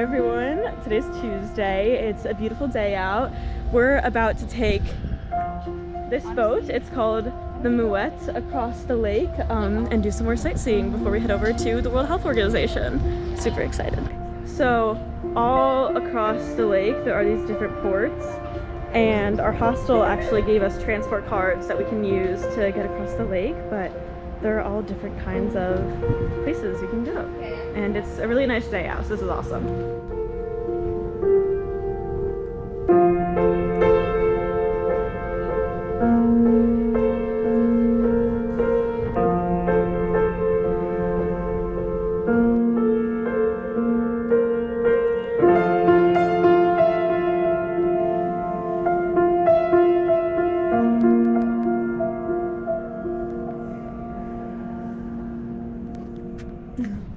Hi everyone, today's Tuesday. It's a beautiful day out. We're about to take this boat, it's called the Mouette, across the lake and do some more sightseeing before we head over to the World Health Organization. Super excited. So all across the lake there are these different ports, and our hostel actually gave us transport cards that we can use to get across the lake, but there are all different kinds of places you can go. And it's a really nice day out, so this is awesome.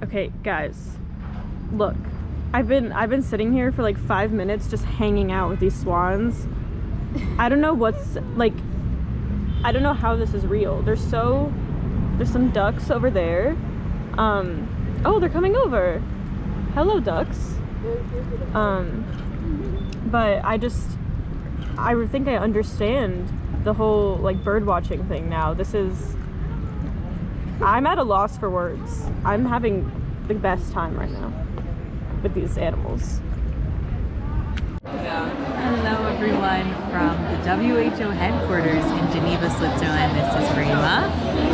Okay, guys, look, I've been sitting here for like 5 minutes just hanging out with these swans. I don't know I don't know how this is real. There's some ducks over there. Oh, they're coming over. Hello, ducks. But I think I understand the whole like bird watching thing now. I'm at a loss for words. I'm having the best time right now with these animals. Hello everyone from the WHO headquarters in Geneva, Switzerland. This is Rima,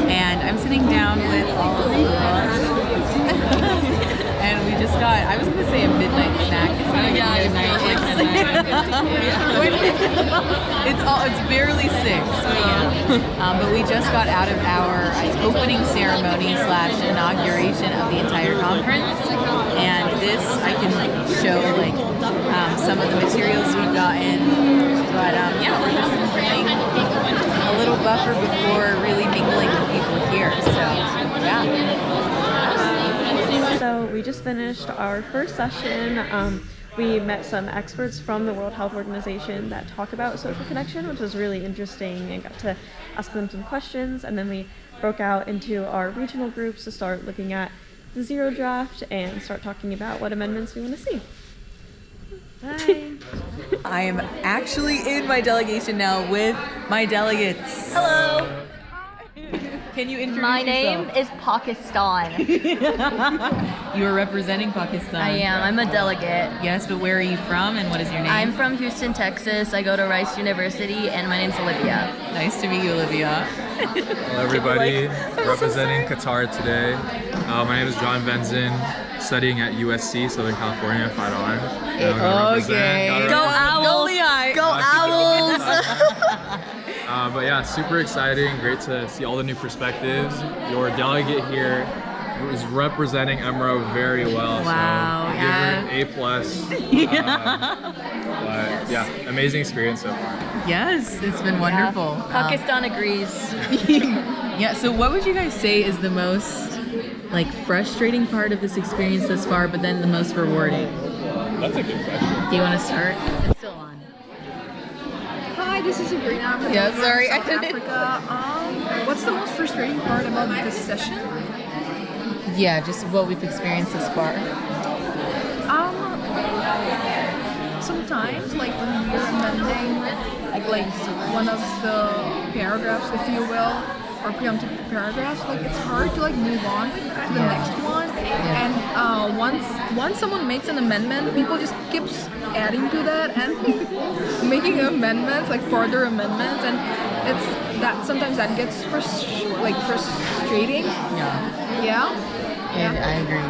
and I'm sitting down with all of the girls. And we just got, I was going to say a midnight snack. It's not midnight. It's barely 6 p.m. But we just got out of our opening ceremony / inauguration of the entire conference. And this, I can show like some of the materials we've gotten. But yeah, we're just bringing a little buffer before really mingling with people here. So yeah. So we just finished our first session. We met some experts from the World Health Organization that talk about social connection, which was really interesting, and got to ask them some questions. And then we broke out into our regional groups to start looking at the zero draft and start talking about what amendments we want to see. Hi. I am actually in my delegation now with my delegates. Hello. Can you introduce My yourself? name is Pakistan. You are representing Pakistan. I am. I'm a delegate. Yes, but where are you from and what is your name? I'm from Houston, Texas. I go to Rice University, and my name's Olivia. Nice to meet you, Olivia. Hello everybody, representing Qatar today. My name is John Benzin, studying at USC, Southern California, Phi Alpha. Okay. Go Owls! Go Owls! But yeah, super exciting, great to see all the new perspectives. Your delegate here is representing Emro very well. Wow, so yeah. Give her an A+. But yeah, amazing experience so far. Yes, it's been wonderful. Pakistan agrees. Yeah, so what would you guys say is the most like frustrating part of this experience thus far, but then the most rewarding? That's a good question. Do you want to start? It's still on. Hi, this is Sabrina. I'm from Yeah, sorry, South I didn't- Africa. What's the most frustrating part about this session? Yeah, just what we've experienced thus far. Sometimes, like when we're amending, like one of the paragraphs, if you will, or preemptive paragraphs, like it's hard to like move on to the next one. And once someone makes an amendment, people just keeps adding to that and making amendments, like further amendments, and it's that sometimes that gets frustrating. Yeah. Yeah. And I agree.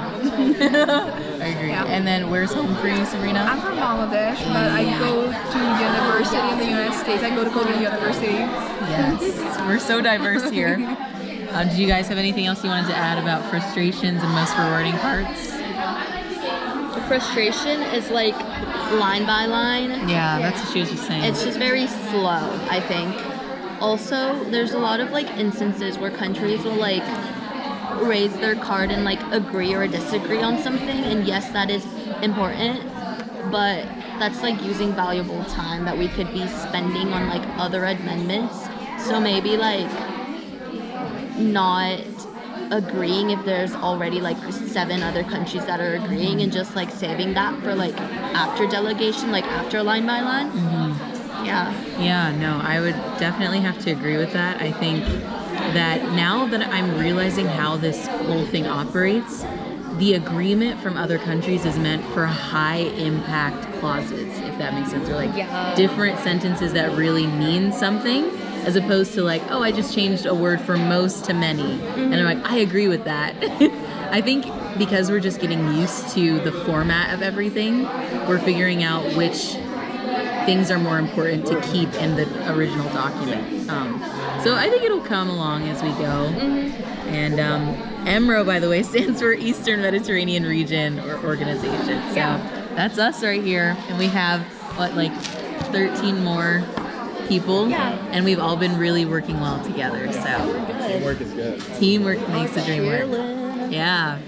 I agree. Yeah. And then where's home for you, Sabrina? I'm from Bangladesh, but I go to university in the United States. I go to Kobe University. Yes. We're so diverse here. Do you guys have anything else you wanted to add about frustrations and most rewarding parts? The frustration is like line by line. Yeah, that's what she was just saying. It's just very slow, I think. Also, there's a lot of like instances where countries will like raise their card and like agree or disagree on something, and yes, that is important, but that's like using valuable time that we could be spending on like other amendments. So maybe like not agreeing if there's already like 7 other countries that are agreeing, and just like saving that for like after delegation, like after line by line. Yeah, no, I would definitely have to agree with that. I think that now that I'm realizing how this whole thing operates, the agreement from other countries is meant for high impact clauses, if that makes sense, or like different sentences that really mean something, as opposed to like, oh, I just changed a word from most to many. And I'm like, I agree with that. I think because we're just getting used to the format of everything, we're figuring out which things are more important to keep in the original document. So I think it'll come along as we go. And EMRO, by the way, stands for Eastern Mediterranean Region or Organization. So that's us right here. And we have, what, like 13 more people? Yeah. And we've all been really working well together. So Teamwork is good. Teamwork makes the dream work. Yeah.